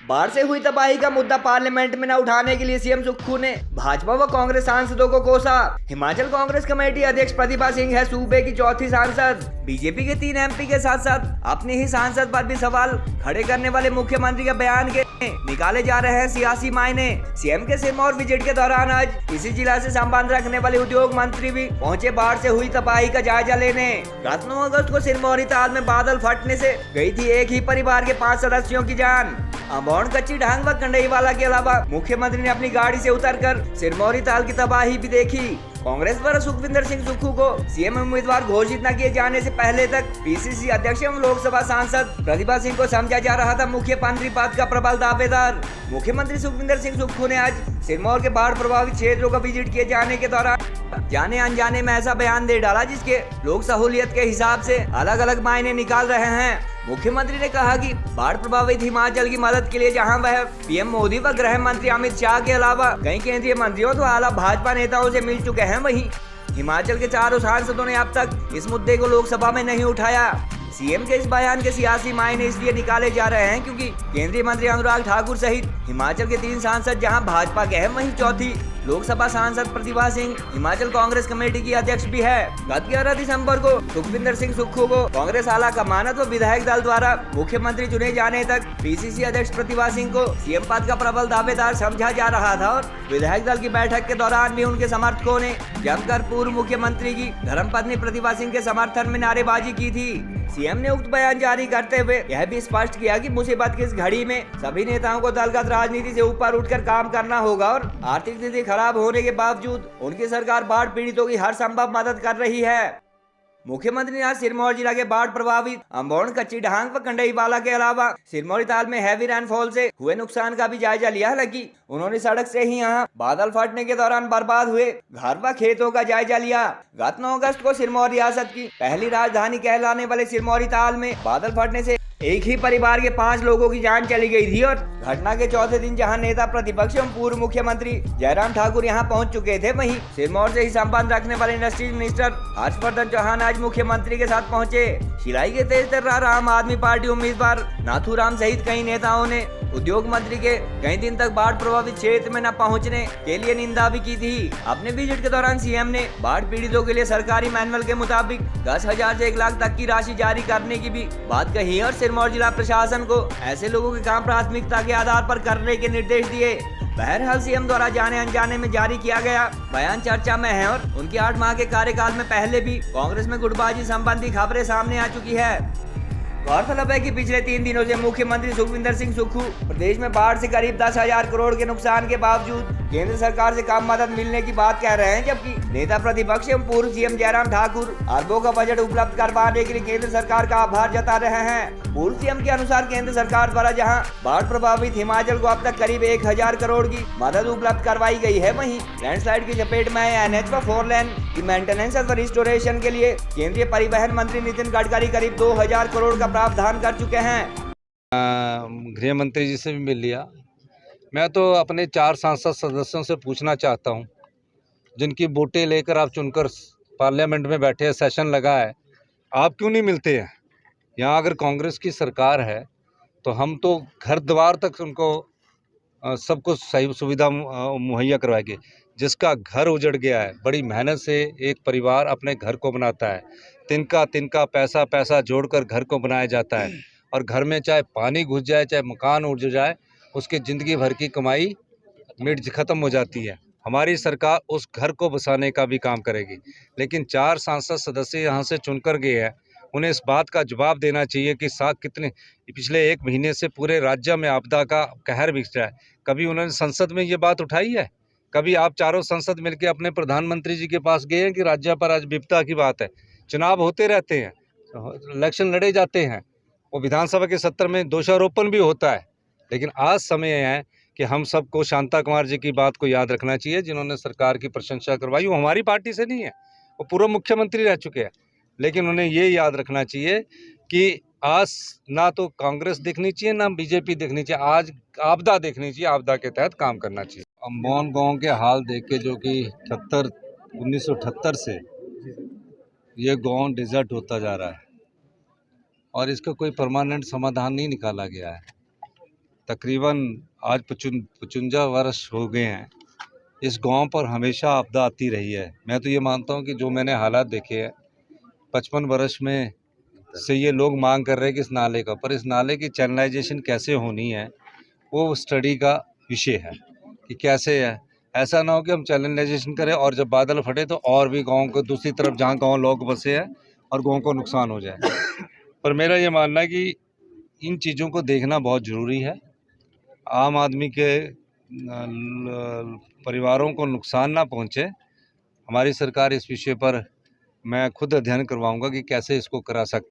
बाढ़ से हुई तबाही का मुद्दा पार्लियामेंट में न उठाने के लिए सीएम सुक्खू ने भाजपा व कांग्रेस सांसदों को कोसा। हिमाचल कांग्रेस कमेटी अध्यक्ष प्रतिभा सिंह है सूबे की चौथी सांसद। बीजेपी के 3 एमपी के साथ साथ अपने ही सांसद पर भी सवाल खड़े करने वाले मुख्यमंत्री के बयान के निकाले जा रहे हैं सियासी मायने। सीएम के सिरमौर विजिट के दौरान आज इसी जिला से संबंध रखने वाले उद्योग मंत्री भी पहुंचे बाढ़ से हुई तबाही का जायजा लेने। गत 9 अगस्त को सिरमौरी ताल में बादल फटने से गई थी एक ही परिवार के 5 सदस्यों की जान। अम्बौन, कच्ची ढांग व कंडईवाला के अलावा मुख्यमंत्री ने अपनी गाड़ी से उतरकर सिरमौरी ताल की तबाही भी देखी। कांग्रेस द्वारा सुखविंदर सिंह सुक्खू को सीएम उम्मीदवार घोषित न किए जाने से पहले तक पीसीसी अध्यक्ष एवं लोकसभा सांसद प्रतिभा सिंह को समझा जा रहा था मुख्यमंत्री पद का प्रबल दावेदार। मुख्यमंत्री सुखविंदर सिंह सुक्खू ने आज सिरमौर के बाढ़ प्रभावित क्षेत्रों का विजिट किए जाने के दौरान जाने अनजाने में ऐसा बयान दे डाला जिसके लोग सहूलियत के हिसाब से अलग अलग मायने निकाल रहे हैं। मुख्यमंत्री ने कहा कि बाढ़ प्रभावित हिमाचल की मदद के लिए जहां वह पीएम मोदी व गृह मंत्री अमित शाह के अलावा कई केंद्रीय मंत्रियों तो आला भाजपा नेताओं से मिल चुके हैं, वहीं हिमाचल के 4 सांसदों ने अब तक इस मुद्दे को लोकसभा में नहीं उठाया। सीएम के इस बयान के सियासी मायने इसलिए निकाले जा रहे हैं क्योंकि केंद्रीय मंत्री अनुराग ठाकुर सहित हिमाचल के 3 सांसद जहां भाजपा के हैं, वहीं चौथी लोकसभा सांसद प्रतिभा सिंह हिमाचल कांग्रेस कमेटी की अध्यक्ष भी है। गत 11 दिसंबर को सुखविंदर सिंह सुक्खू को कांग्रेस आला कमानत व विधायक दल द्वारा मुख्यमंत्री चुने जाने तक पीसीसी अध्यक्ष प्रतिभा सिंह को सीएम पद का प्रबल दावेदार समझा जा रहा था और विधायक दल की बैठक के दौरान भी उनके समर्थकों ने जमकर पूर्व मुख्यमंत्री की धर्मपत्नी प्रतिभा सिंह के समर्थन में नारेबाजी की थी। सीएम ने उक्त बयान जारी करते हुए यह भी स्पष्ट किया कि मुसीबत की इस घड़ी में सभी नेताओं को दलगत राजनीति से ऊपर उठकर काम करना होगा और आर्थिक स्थिति खराब होने के बावजूद उनकी सरकार बाढ़ पीड़ितों की हर संभव मदद कर रही है। मुख्यमंत्री ने आज सिरमौर जिला के बाढ़ प्रभावित अम्बौन, कच्ची ढांग व कंडईवाला के अलावा सिरमौरी ताल में हैवी रेनफॉल से हुए नुकसान का भी जायजा लिया। हालांकि उन्होंने सड़क से ही यहां बादल फटने के दौरान बर्बाद हुए घर व खेतों का जायजा लिया। गत 9 अगस्त को सिरमौर रियासत की पहली राजधानी कहलाने वाले सिरमौरी ताल में बादल फटने से एक ही परिवार के 5 लोगों की जान चली गई थी और घटना के चौथे दिन जहां नेता प्रतिपक्ष एवं पूर्व मुख्यमंत्री जयराम ठाकुर यहां पहुंच चुके थे, वहीं सिरमौर से ही संबंध रखने वाले इंडस्ट्रीज मिनिस्टर हर्षवर्धन चौहान आज मुख्यमंत्री के साथ पहुंचे। शिलाई के तेज तर्रार आम आदमी पार्टी उम्मीदवार नाथूराम सहित कई नेताओं ने उद्योग मंत्री के कई दिन तक बाढ़ प्रभावित क्षेत्र में न पहुंचने के लिए निंदा भी की थी। अपने विजिट के दौरान सीएम ने बाढ़ पीड़ितों के लिए सरकारी मैनुअल के मुताबिक 10,000 से 1 लाख तक की राशि जारी करने की भी बात कही और सिरमौर जिला प्रशासन को ऐसे लोगों के काम प्राथमिकता के आधार पर करने के निर्देश दिए। बहरहाल सीएम द्वारा जाने अनजाने में जारी किया गया बयान चर्चा में है और उनके 8 माह के कार्यकाल में पहले भी कांग्रेस में गुटबाजी संबंधी खबरें सामने आ चुकी है। गौरतलब है कि पिछले 3 दिनों से मुख्यमंत्री सुखविंदर सिंह सुक्खू प्रदेश में बाढ़ से करीब 10,000 करोड़ के नुकसान के बावजूद केंद्र सरकार से कम मदद मिलने की बात कह रहे हैं, जबकि नेता प्रतिपक्ष एवं पूर्व सीएम जयराम ठाकुर अरबों का बजट उपलब्ध करवाने के लिए केंद्र सरकार का आभार जता रहे हैं। पूर्व सीएम के अनुसार केंद्र सरकार द्वारा जहां बाढ़ प्रभावित हिमाचल को अब तक करीब 1,000 करोड़ की मदद उपलब्ध करवाई गई है, वहीं लैंडस्लाइड की चपेट में एनएच व 4 लेन की मेंटेनेंस व रिस्टोरेशन के लिए केंद्रीय परिवहन मंत्री नितिन गडकरी करीब 2,000 करोड़ का प्रावधान कर चुके हैं। गृह मंत्री जी से भी मिल लिया। मैं तो अपने 4 सांसद सदस्यों से पूछना चाहता हूं, जिनकी वोटें लेकर आप चुनकर पार्लियामेंट में बैठे हैं, सेशन लगा है, आप क्यों नहीं मिलते हैं? यहाँ अगर कांग्रेस की सरकार है तो हम तो घर द्वार तक उनको सब कुछ सही सुविधा मुहैया करवाएंगे। जिसका घर उजड़ गया है, बड़ी मेहनत से एक परिवार अपने घर को बनाता है, तिनका तिनका पैसा पैसा जोड़कर घर को बनाया जाता है और घर में चाहे पानी घुस जाए, चाहे मकान उड़ जाए, उसकी ज़िंदगी भर की कमाई मिट ख़त्म हो जाती है। हमारी सरकार उस घर को बसाने का भी काम करेगी, लेकिन 4 सांसद सदस्य यहाँ से चुनकर गए हैं, उन्हें इस बात का जवाब देना चाहिए कि कितने पिछले 1 महीने से पूरे राज्य में आपदा का कहर बिछ रहा है। कभी उन्होंने संसद में ये बात उठाई है? कभी आप चारों सांसद मिलकर अपने प्रधानमंत्री जी के पास गए हैं कि राज्य पर आज विपदा की बात है? चुनाव होते रहते हैं, इलेक्शन लड़े जाते हैं, वो विधानसभा के सत्र में दोषारोपण भी होता है, लेकिन आज समय है कि हम सबको शांता कुमार जी की बात को याद रखना चाहिए, जिन्होंने सरकार की प्रशंसा करवाई। वो हमारी पार्टी से नहीं है, वो पूर्व मुख्यमंत्री रह चुके हैं, लेकिन उन्हें ये याद रखना चाहिए कि आज ना तो कांग्रेस देखनी चाहिए ना बीजेपी देखनी चाहिए, आज आपदा देखनी चाहिए, आपदा के तहत काम करना चाहिए। अम्बौन गांव के हाल देख के, जो कि 1978 से ये गांव डिजर्ट होता जा रहा है और इसका कोई परमानेंट समाधान नहीं निकाला गया है। तकरीबन आज 55 वर्ष हो गए हैं। इस गांव पर हमेशा आपदा आती रही है। मैं तो ये मानता हूं कि जो मैंने हालात देखे हैं 55 वर्ष में से ये लोग मांग कर रहे हैं कि इस नाले का, पर इस नाले की चैनलाइजेशन कैसे होनी है वो स्टडी का विषय है कि कैसे है। ऐसा ना हो कि हम चैनलाइजेशन करें और जब बादल फटे तो और भी गाँव को दूसरी तरफ जहाँ गाँव लोग बसे हैं और गाँव को नुकसान हो जाए। पर मेरा ये मानना है कि इन चीज़ों को देखना बहुत ज़रूरी है। आम आदमी के परिवारों को नुकसान ना पहुंचे। हमारी सरकार इस विषय पर मैं खुद अध्ययन करवाऊंगा कि कैसे इसको करा सकते